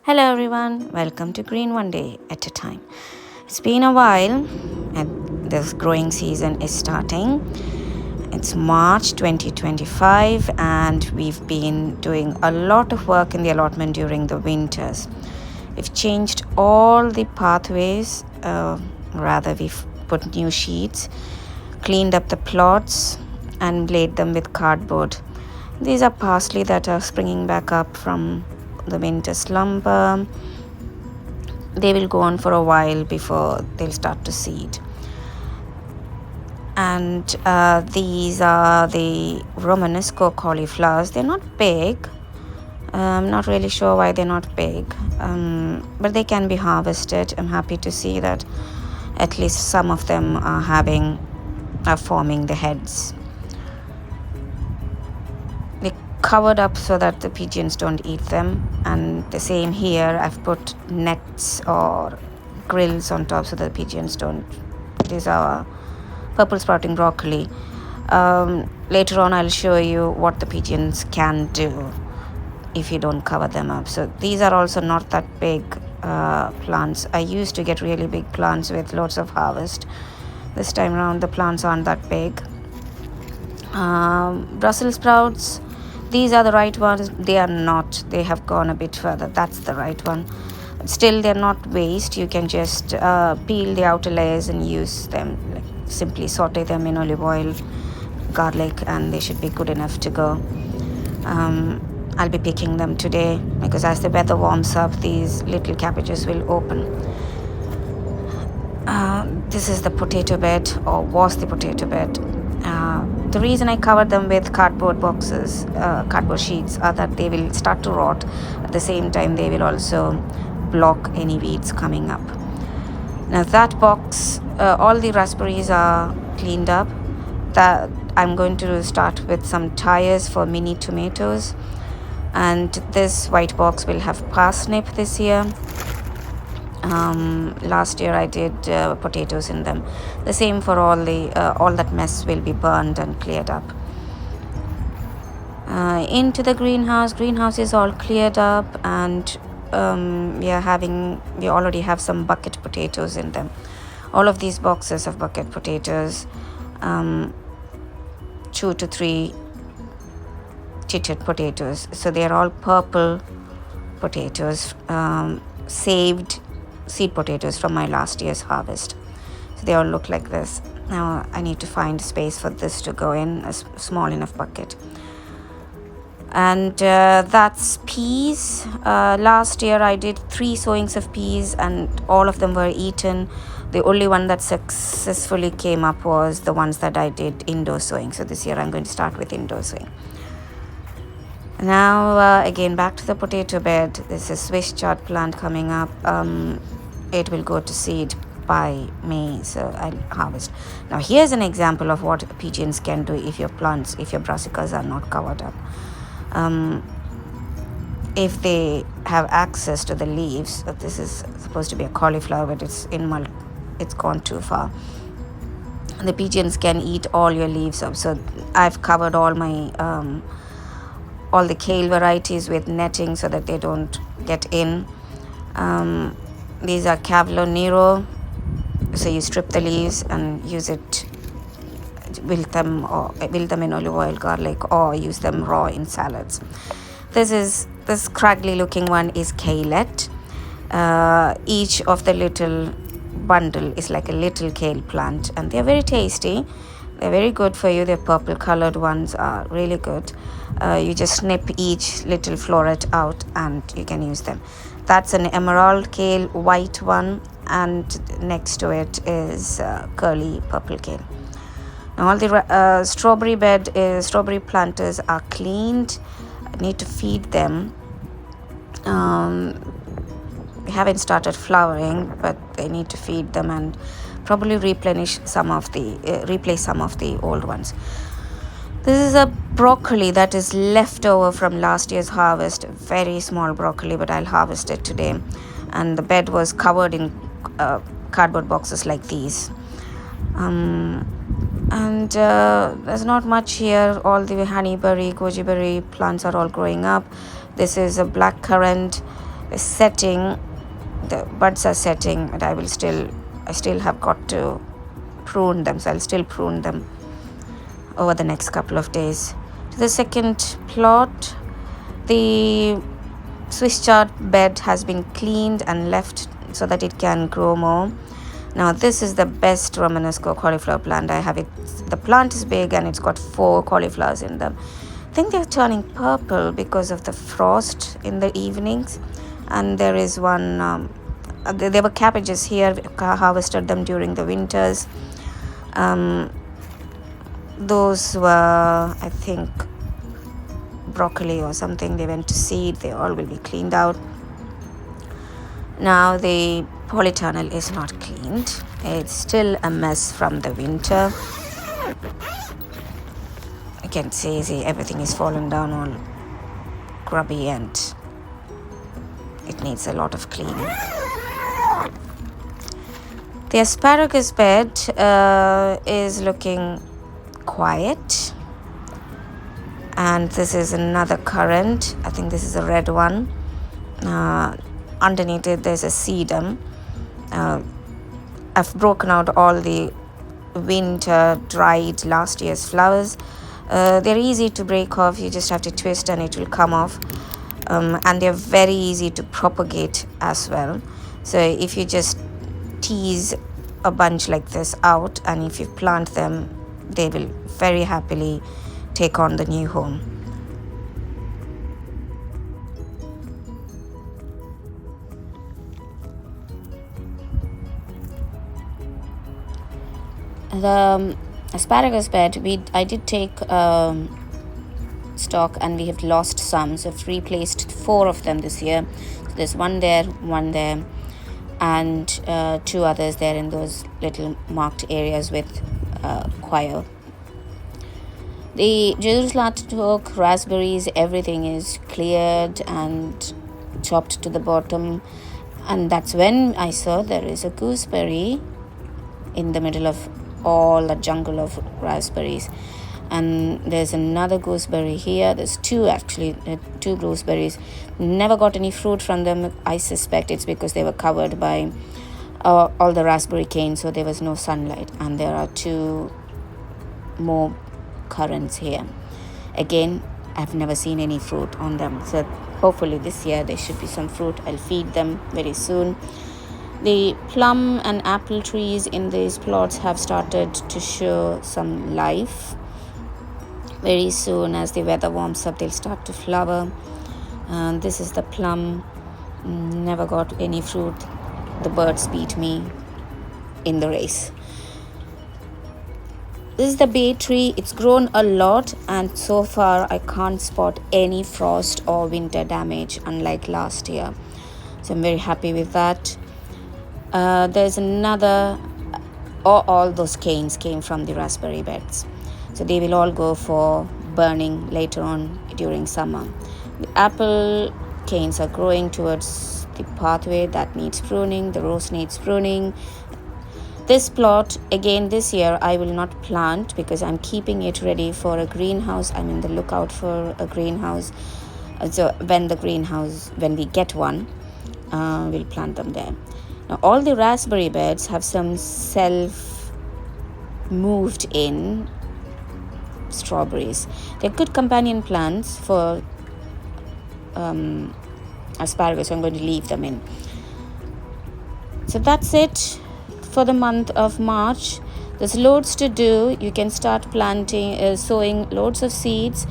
Hello everyone, welcome to Green One Day at a Time. It's been a while and this growing season is starting. It's March 2025 and we've been doing a lot of work in the allotment during the winters. We've changed all the pathways, we've put new sheets, cleaned up the plots and laid them with cardboard. These are parsley that are springing back up from the winter slumber. They will go on for a while before they'll start to seed. And these are the Romanesco cauliflowers. They're not big. I'm not really sure why they're not big, but they can be harvested. I'm happy to see that at least some of them are forming the heads. Covered up so that the pigeons don't eat them, and the same here. I've put nets or grills on top so that the pigeons don't. These are purple sprouting broccoli. Later on I'll show you what the pigeons can do if you don't cover them up. So these are also not that big plants. I used to get really big plants with lots of harvest. This time around the plants aren't that big. Brussels sprouts, these are the right ones. They are not. They have gone a bit further. That's the right one. But still, they're not waste. You can just peel the outer layers and use them. Like, simply saute them in olive oil, garlic, and they should be good enough to go. I'll be picking them today because as the weather warms up, these little cabbages will open. This is the potato bed, or was the potato bed. The reason I covered them with cardboard boxes, cardboard sheets, are that they will start to rot. At the same time, they will also block any weeds coming up. Now that box, all the raspberries are cleaned up. That I'm going to start with some tires for mini tomatoes. And this white box will have parsnip this year. Last year I did potatoes in them. The same for all that mess will be burned and cleared up. Into the greenhouse. Greenhouse is all cleared up, and we already have some bucket potatoes in them. All of these boxes of bucket potatoes, 2 to 3 chitted potatoes. So they are all purple potatoes, saved seed potatoes from my last year's harvest. So they all look like this. Now I need to find space for this to go in, a small enough bucket. And that's peas. Last year I did 3 sowings of peas and all of them were eaten. The only one that successfully came up was the ones that I did indoor sowing. So this year I'm going to start with indoor sowing. Now again back to the potato bed. This is Swiss chard plant coming up. It will go to seed by May, so I'll harvest. Now here's an example of what pigeons can do if your brassicas are not covered up. If they have access to the leaves, this is supposed to be a cauliflower, but it's gone too far. The pigeons can eat all your leaves up. So I've covered all the kale varieties with netting so that they don't get in. These are Cavolo Nero. So you strip the leaves and use it, wilt them in olive oil, garlic, or use them raw in salads. This scraggly looking one is kaleette. Each of the little bundle is like a little kale plant, and they're very tasty. They're very good for you. The purple colored ones are really good. You just snip each little floret out and you can use them. That's an emerald kale, white one, and next to it is curly purple kale. Now all the strawberry planters are cleaned. I need to feed them. They haven't started flowering, but they need to feed them and probably replace some of the old ones. This is a broccoli that is left over from last year's harvest. Very small broccoli, but I'll harvest it today. And the bed was covered in cardboard boxes like these. And there's not much here. All the honeyberry, goji berry plants are all growing up. This is a black currant. The setting, the buds are setting, but I still have got to prune them, so I'll still prune them over the next couple of days. To the second plot, the Swiss chard bed has been cleaned and left so that it can grow more. Now this is the best Romanesco cauliflower plant. I have it. The plant is big and it's got 4 cauliflowers in them. I think they're turning purple because of the frost in the evenings. And there is one, there were cabbages here. We harvested them during the winters. Those were, I think, broccoli or something. They went to seed. They all will be cleaned out. Now the polytunnel is not cleaned. It's still a mess from the winter. You can see everything is fallen down, all grubby, and it needs a lot of cleaning. The asparagus bed is looking quiet, and this is another currant. I think this is a red one. Underneath it there's a sedum. I've broken out all the winter dried last year's flowers. They're easy to break off. You just have to twist and it will come off. And they're very easy to propagate as well. So if you just tease a bunch like this out, and if you plant them, they will very happily take on the new home. The asparagus bed, I did take stock, and we have lost some, so I've replaced 4 of them this year. So there's one there, and 2 others there in those little marked areas with quail. The Jerusalem raspberries, everything is cleared and chopped to the bottom, and that's when I saw there is a gooseberry in the middle of all the jungle of raspberries. And there's another gooseberry here. There's 2 actually, 2 gooseberries. Never got any fruit from them. I suspect it's because they were covered by all the raspberry canes, so there was no sunlight. And there are 2 more currants here. Again, I've never seen any fruit on them, so hopefully this year there should be some fruit. I'll feed them very soon. The plum and apple trees in these plots have started to show some life. Very soon, as the weather warms up, they'll start to flower. This is the plum. Never got any fruit. The birds beat me in the race. This is the bay tree. It's grown a lot, and so far I can't spot any frost or winter damage, unlike last year. So I'm very happy with that. There's another, all those canes came from the raspberry beds. So they will all go for burning later on during summer. The apple canes are growing towards the pathway that needs pruning. The rose needs pruning. This plot, again this year, I will not plant because I'm keeping it ready for a greenhouse. I'm in the lookout for a greenhouse. So when we get one, we'll plant them there. Now all the raspberry beds have some self-moved in strawberries. They're good companion plants for asparagus, so I'm going to leave them in. So that's it for the month of March. There's loads to do. You can start planting, sowing loads of seeds,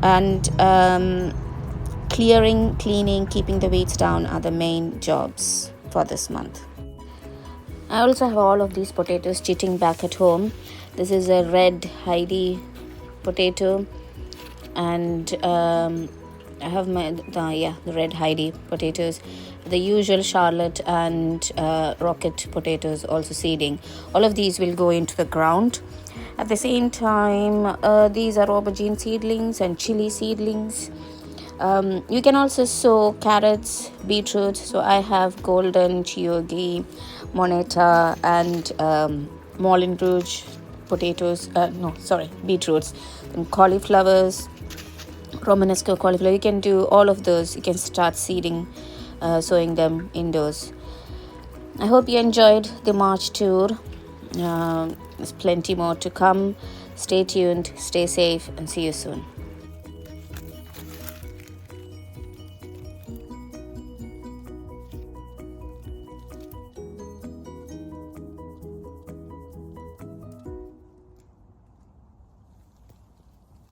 and cleaning, keeping the weeds down are the main jobs for this month. I also have all of these potatoes chitting back at home. This is a red Heidi potato, and I have the red Heidi potatoes, the usual Charlotte and rocket potatoes also seeding. All of these will go into the ground. At the same time, these are aubergine seedlings and chili seedlings. You can also sow carrots, beetroot. So I have golden, Chiyogi, moneta, and Moulin Rouge potatoes. Beetroots, and cauliflowers, Romanesco cauliflower. You can do all of those. You can start seeding sowing them indoors. I hope you enjoyed the March tour. There's plenty more to come. Stay tuned, stay safe, and see you soon.